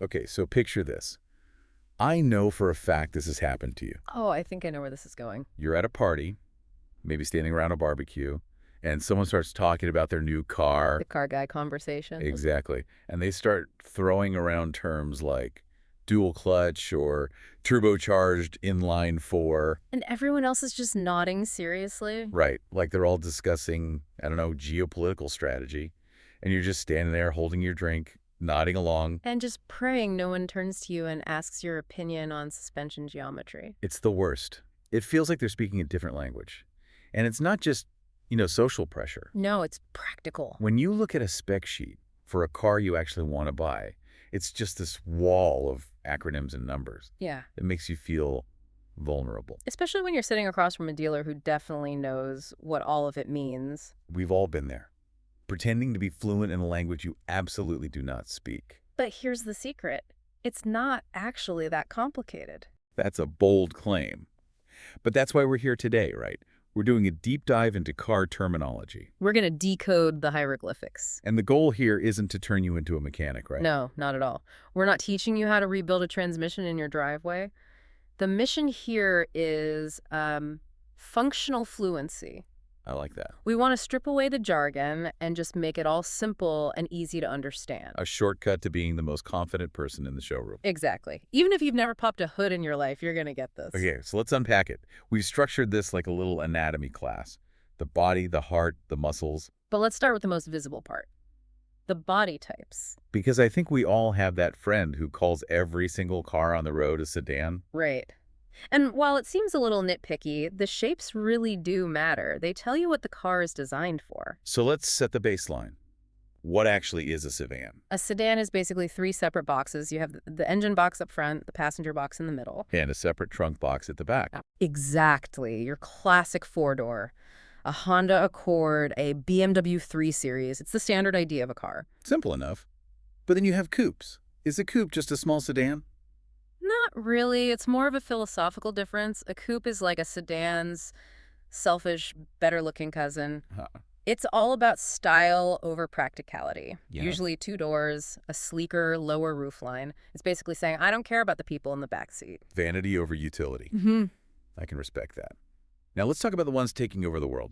Okay, so picture this. I know for a fact this has happened to you. Oh, I think I know where this is going. You're at a party, maybe standing around a barbecue, and someone starts talking about their new car. The car guy conversation. Exactly. And they start throwing around terms like dual clutch or turbocharged inline four. And everyone else is just nodding seriously. Right. Like they're all discussing, I don't know, geopolitical strategy. And you're just standing there holding your drink, nodding along. And just praying no one turns to you and asks your opinion on suspension geometry. It's the worst. It feels like they're speaking a different language. And it's not just, social pressure. No, it's practical. When you look at a spec sheet for a car you actually want to buy, it's just this wall of acronyms and numbers. Yeah. It makes you feel vulnerable. Especially when you're sitting across from a dealer who definitely knows what all of it means. We've all been there, pretending to be fluent in a language you absolutely do not speak. But here's the secret. It's not actually that complicated. That's a bold claim. But that's why we're here today, right? We're doing a deep dive into car terminology. We're going to decode the hieroglyphics. And the goal here isn't to turn you into a mechanic, right? No, not at all. We're not teaching you how to rebuild a transmission in your driveway. The mission here is functional fluency. I like that. We want to strip away the jargon and just make it all simple and easy to understand. A shortcut to being the most confident person in the showroom. Exactly. Even if you've never popped a hood in your life, you're going to get this. Okay, so let's unpack it. We've structured this like a little anatomy class. The body, the heart, the muscles. But let's start with the most visible part. The body types. Because I think we all have that friend who calls every single car on the road a sedan. Right. And while it seems a little nitpicky, the shapes really do matter. They tell you what the car is designed for. So let's set the baseline. What actually is a sedan? A sedan is basically 3 separate boxes. You have the engine box up front, the passenger box in the middle. And a separate trunk box at the back. Exactly. Your classic 4-door. A Honda Accord, a BMW 3 Series. It's the standard idea of a car. Simple enough. But then you have coupes. Is a coupe just a small sedan? Not really. It's more of a philosophical difference. A coupe is like a sedan's selfish, better-looking cousin. Huh. It's all about style over practicality. Yeah. Usually 2 doors, a sleeker, lower roofline. It's basically saying, I don't care about the people in the back seat. Vanity over utility. Mm-hmm. I can respect that. Now let's talk about the ones taking over the world.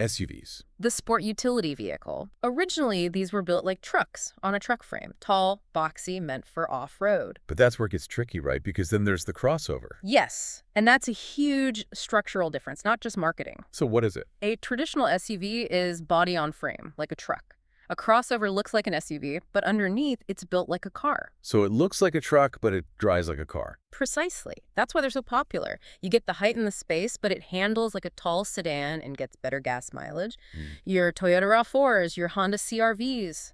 SUVs. The sport utility vehicle. Originally, these were built like trucks on a truck frame. Tall, boxy, meant for off-road. But that's where it gets tricky, right? Because then there's the crossover. Yes, and that's a huge structural difference, not just marketing. So what is it? A traditional SUV is body on frame, like a truck. A crossover looks like an SUV, but underneath, it's built like a car. So it looks like a truck, but it drives like a car. Precisely. That's why they're so popular. You get the height and the space, but it handles like a tall sedan and gets better gas mileage. Your Toyota RAV4s, your Honda CR-Vs,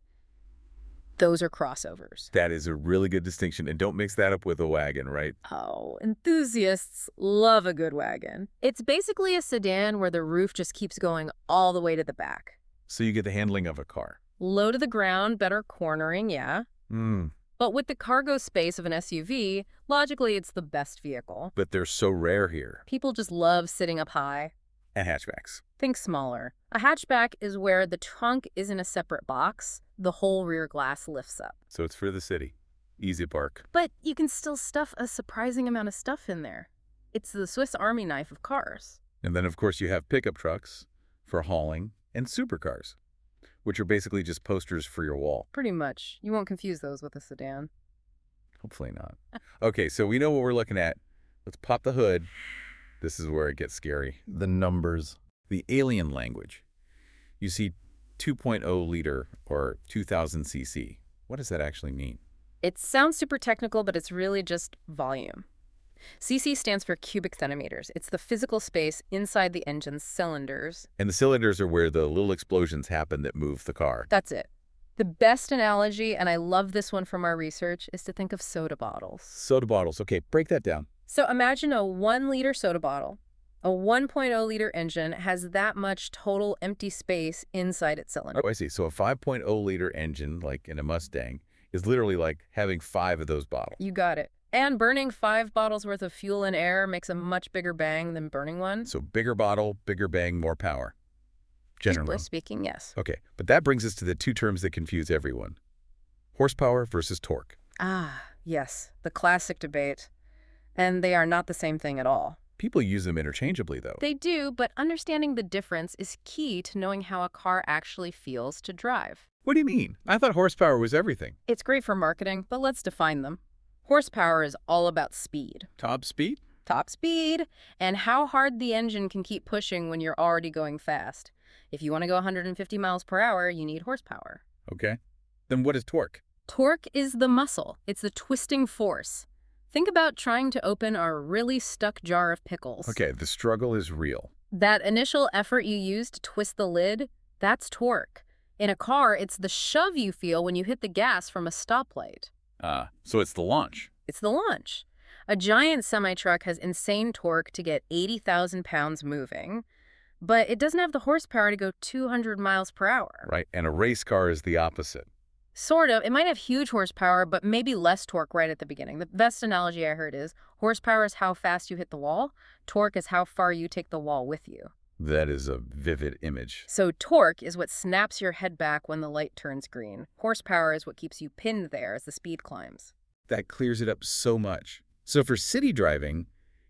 those are crossovers. That is a really good distinction. And don't mix that up with a wagon, right? Oh, enthusiasts love a good wagon. It's basically a sedan where the roof just keeps going all the way to the back. So you get the handling of a car. Low to the ground, better cornering, yeah. But with the cargo space of an SUV, logically it's the best vehicle. But they're so rare here. People just love sitting up high. And hatchbacks. Think smaller. A hatchback is where the trunk is in a separate box. The whole rear glass lifts up. So it's for the city. Easy park. But you can still stuff a surprising amount of stuff in there. It's the Swiss Army knife of cars. And then, of course, you have pickup trucks for hauling and supercars, which are basically just posters for your wall. Pretty much. You won't confuse those with a sedan. Hopefully not. Okay, so we know what we're looking at. Let's pop the hood. This is where it gets scary. The numbers. The alien language. You see 2.0 liter or 2000 cc. What does that actually mean? It sounds super technical, but it's really just volume. CC stands for cubic centimeters. It's the physical space inside the engine's cylinders. And the cylinders are where the little explosions happen that move the car. That's it. The best analogy, and I love this one from our research, is to think of soda bottles. Soda bottles. Okay, break that down. So imagine a 1-liter soda bottle. A 1.0-liter engine has that much total empty space inside its cylinder. Oh, I see. So a 5.0-liter engine, like in a Mustang, is literally like having 5 of those bottles. You got it. And burning 5 bottles worth of fuel and air makes a much bigger bang than burning one. So bigger bottle, bigger bang, more power. Generally. Simply speaking, yes. Okay, but that brings us to the 2 terms that confuse everyone. Horsepower versus torque. Ah, Yes, the classic debate. And they are not the same thing at all. People use them interchangeably, though. They do, but understanding the difference is key to knowing how a car actually feels to drive. What do you mean? I thought horsepower was everything. It's great for marketing, but let's define them. Horsepower is all about speed. Top speed? Top speed, and how hard the engine can keep pushing when you're already going fast. If you want to go 150 miles per hour, you need horsepower. Okay. Then what is torque? Torque is the muscle. It's the twisting force. Think about trying to open a really stuck jar of pickles. Okay, the struggle is real. That initial effort you use to twist the lid, that's torque. In a car, it's the shove you feel when you hit the gas from a stoplight. So it's the launch. It's the launch. A giant semi-truck has insane torque to get 80,000 pounds moving, but it doesn't have the horsepower to go 200 miles per hour. Right, and a race car is the opposite. Sort of. It might have huge horsepower, but maybe less torque right at the beginning. The best analogy I heard is horsepower is how fast you hit the wall. Torque is how far you take the wall with you. That is a vivid image. So torque is what snaps your head back when the light turns green. Horsepower is what keeps you pinned there as the speed climbs. That clears it up so much. So for city driving,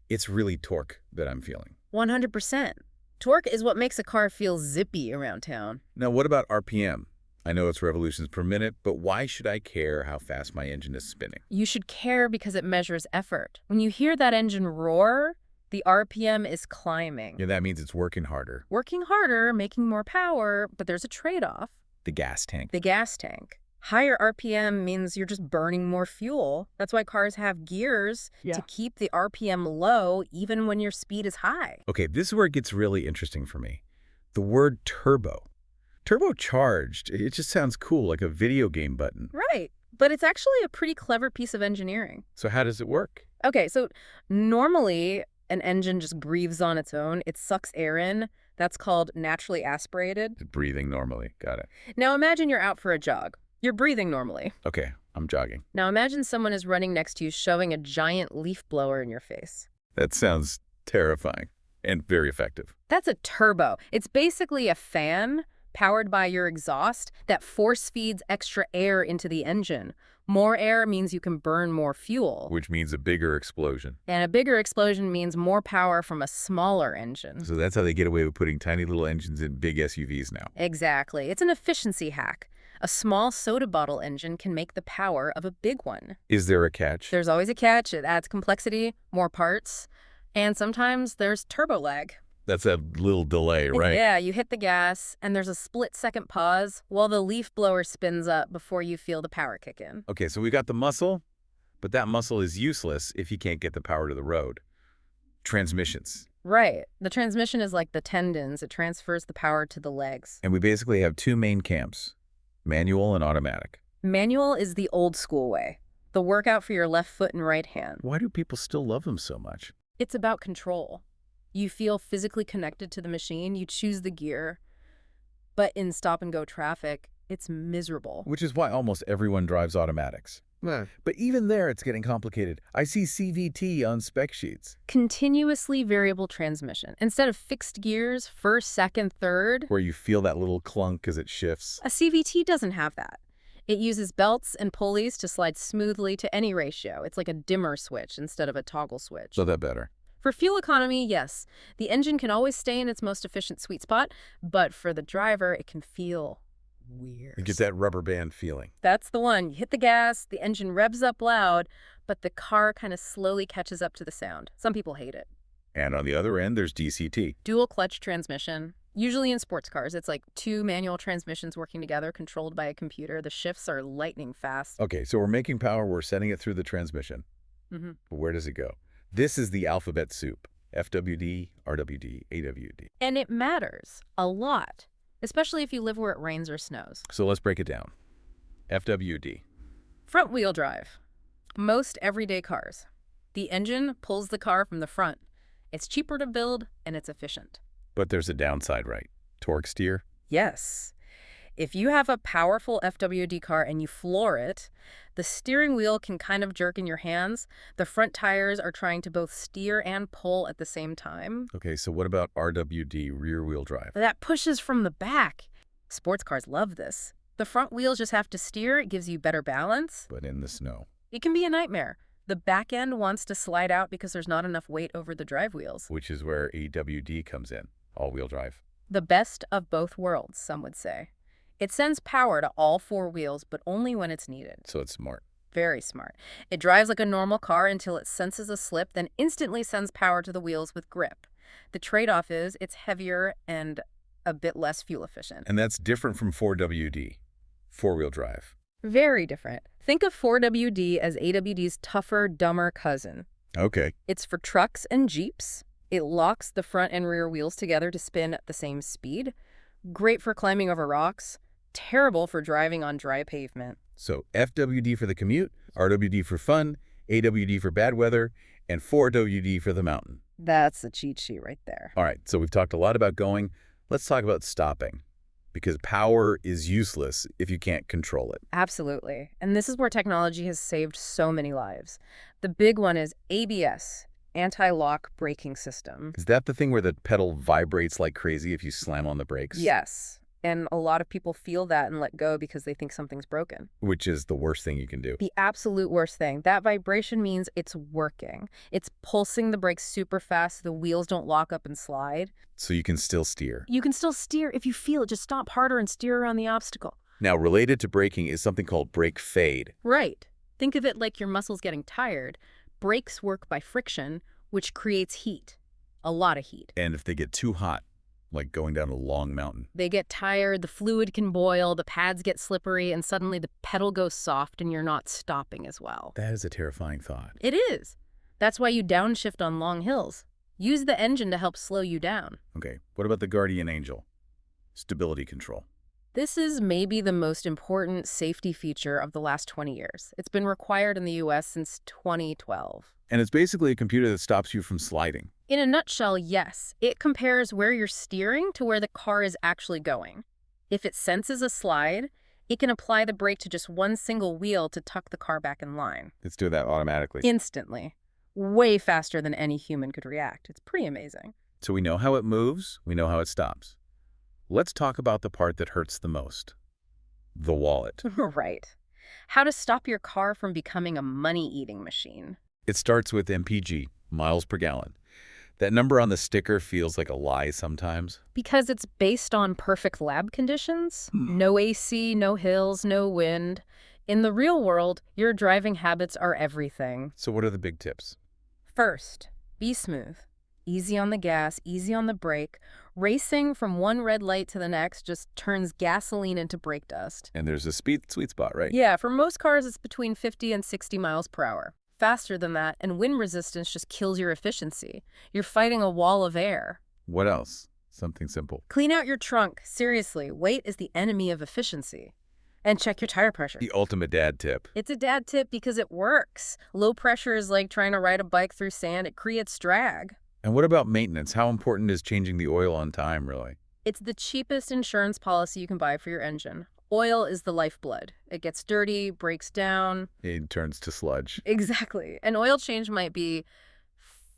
it's really torque that I'm feeling. 100%. Torque is what makes a car feel zippy around town. Now, what about RPM? I know it's revolutions per minute, but why should I care how fast my engine is spinning? You should care because it measures effort. When you hear that engine roar, the RPM is climbing. Yeah, that means it's working harder. Working harder, making more power, but there's a trade-off. The gas tank. The gas tank. Higher RPM means you're just burning more fuel. That's why cars have gears to keep the RPM low even when your speed is high. Okay, this is where it gets really interesting for me. The word turbo. Turbocharged, it just sounds cool, like a video game button. Right, but it's actually a pretty clever piece of engineering. So how does it work? Okay, so normally an engine just breathes on its own. It sucks air in. That's called naturally aspirated. Breathing normally. Got it. Now imagine you're out for a jog. You're breathing normally. Okay, I'm jogging. Now imagine someone is running next to you shoving a giant leaf blower in your face. That sounds terrifying and very effective. That's a turbo. It's basically a fan powered by your exhaust that force feeds extra air into the engine. More air means you can burn more fuel. Which means a bigger explosion. And a bigger explosion means more power from a smaller engine. So that's how they get away with putting tiny little engines in big SUVs now. Exactly. It's an efficiency hack. A small soda bottle engine can make the power of a big one. Is there a catch? There's always a catch. It adds complexity, more parts, and sometimes there's turbo lag. That's a little delay, right? Yeah, you hit the gas, and there's a split-second pause while the leaf blower spins up before you feel the power kick in. Okay, so we got the muscle, but that muscle is useless if you can't get the power to the road. Transmissions. Right. The transmission is like the tendons. It transfers the power to the legs. And we basically have two main camps, manual and automatic. Manual is the old school way, the workout for your left foot and right hand. Why do people still love them so much? It's about control. You feel physically connected to the machine, you choose the gear, but in stop-and-go traffic, it's miserable. Which is why almost everyone drives automatics. Yeah. But even there, it's getting complicated. I see CVT on spec sheets. Continuously variable transmission. Instead of fixed gears, first, second, third, Where you feel that little clunk as it shifts. a CVT doesn't have that. It uses belts and pulleys to slide smoothly to any ratio. It's like a dimmer switch instead of a toggle switch. So that better. For fuel economy, yes, the engine can always stay in its most efficient sweet spot, but for the driver, it can feel weird. You get that rubber band feeling. That's the one. You hit the gas, the engine revs up loud, but the car kind of slowly catches up to the sound. Some people hate it. And on the other end, there's DCT. Dual clutch transmission. Usually in sports cars, it's like two manual transmissions working together, controlled by a computer. The shifts are lightning fast. Okay, so we're making power, we're sending it through the transmission. Mm-hmm. But where does it go? This is the alphabet soup. FWD, RWD, AWD. And it matters a lot, especially if you live where it rains or snows. So let's break it down. FWD. Front wheel drive. Most everyday cars. The engine pulls the car from the front. It's cheaper to build and it's efficient. But there's a downside, right? Torque steer? Yes. If you have a powerful FWD car and you floor it, the steering wheel can kind of jerk in your hands. The front tires are trying to both steer and pull at the same time. Okay, so what about RWD, rear wheel drive? That pushes from the back. Sports cars love this. The front wheels just have to steer. It gives you better balance. But in the snow. It can be a nightmare. The back end wants to slide out because there's not enough weight over the drive wheels. Which is where AWD comes in, all-wheel drive. The best of both worlds, some would say. It sends power to all four wheels, but only when it's needed. So it's smart. Very smart. It drives like a normal car until it senses a slip, then instantly sends power to the wheels with grip. The trade-off is it's heavier and a bit less fuel efficient. And that's different from 4WD, four-wheel drive. Very different. Think of 4WD as AWD's tougher, dumber cousin. Okay. It's for trucks and Jeeps. It locks the front and rear wheels together to spin at the same speed. Great for climbing over rocks. Terrible for driving on dry pavement. So FWD for the commute, RWD for fun, AWD for bad weather, and 4WD for the mountain. That's a cheat sheet right there. All right, so we've talked a lot about going. Let's talk about stopping, because power is useless if you can't control it. Absolutely. And this is where technology has saved so many lives. The big one is ABS, anti-lock braking system. Is that the thing where the pedal vibrates like crazy if you slam on the brakes? Yes. And a lot of people feel that and let go because they think something's broken. Which is the worst thing you can do. The absolute worst thing. That vibration means it's working. It's pulsing the brakes super fast so the wheels don't lock up and slide. So you can still steer. You can still steer if you feel it. Just stop harder and steer around the obstacle. Now, related to braking is something called brake fade. Right. Think of it like your muscles getting tired. Brakes work by friction, which creates heat. A lot of heat. And if they get too hot, like going down a long mountain. They get tired, the fluid can boil, the pads get slippery, and suddenly the pedal goes soft and you're not stopping as well. That is a terrifying thought. It is. That's why you downshift on long hills. Use the engine to help slow you down. Okay, what about the guardian angel? Stability control. This is maybe the most important safety feature of the last 20 years. It's been required in the US since 2012. And it's basically a computer that stops you from sliding. In a nutshell, yes. It compares where you're steering to where the car is actually going. If it senses a slide, it can apply the brake to just one single wheel to tuck the car back in line. It's doing that automatically. Instantly. Way faster than any human could react. It's pretty amazing. So we know how it moves, we know how it stops. Let's talk about the part that hurts the most. The wallet. Right. How to stop your car from becoming a money-eating machine. It starts with MPG, miles per gallon. That number on the sticker feels like a lie sometimes. Because it's based on perfect lab conditions. No AC, no hills, no wind. In the real world, your driving habits are everything. So what are the big tips? First, be smooth. Easy on the gas, easy on the brake. Racing from one red light to the next just turns gasoline into brake dust. And there's a sweet spot, right? Yeah, for most cars, it's between 50 and 60 miles per hour. Faster than that, and wind resistance just kills your efficiency. You're fighting a wall of air. What else? Something simple. Clean out your trunk. Seriously, weight is the enemy of efficiency. And check your tire pressure. The ultimate dad tip. It's a dad tip because it works. Low pressure is like trying to ride a bike through sand. It creates drag. And what about maintenance? How important is changing the oil on time, really? It's the cheapest insurance policy you can buy for your engine. Oil is the lifeblood. It gets dirty, breaks down. It turns to sludge. Exactly. An oil change might be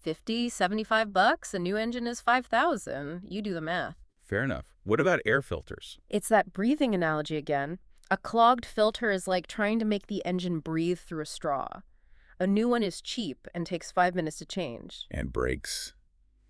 $50, $75. A new engine is $5,000. You do the math. Fair enough. What about air filters? It's that breathing analogy again. A clogged filter is like trying to make the engine breathe through a straw. A new one is cheap and takes 5 minutes to change. And brakes.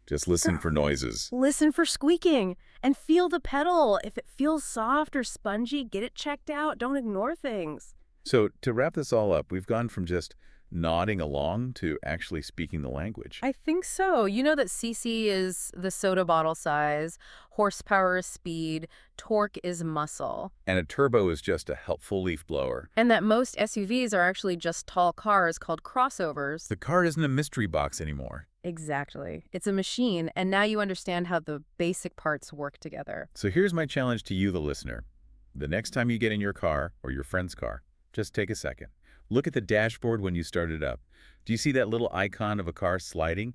Just listen for noises. Listen for squeaking and feel the pedal. If it feels soft or spongy, get it checked out. Don't ignore things. So to wrap this all up, we've gone from just nodding along to actually speaking the language. I think so. You know that cc is the soda bottle size, horsepower is speed, torque is muscle. And a turbo is just a helpful leaf blower. And that most SUVs are actually just tall cars called crossovers. The car isn't a mystery box anymore. Exactly. It's a machine, and now you understand how the basic parts work together. So here's my challenge to you, the listener. The next time you get in your car or your friend's car, just take a second. Look at the dashboard when you start it up. Do you see that little icon of a car sliding?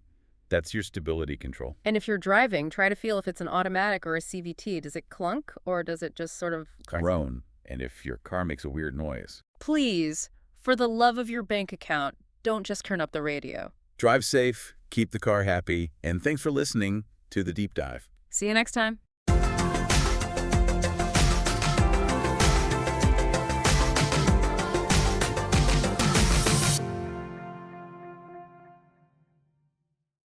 That's your stability control. And if you're driving, try to feel if it's an automatic or a CVT. Does it clunk or does it just sort of groan? And if your car makes a weird noise. Please, for the love of your bank account, don't just turn up the radio. Drive safe, keep the car happy, and thanks for listening to The Deep Dive. See you next time.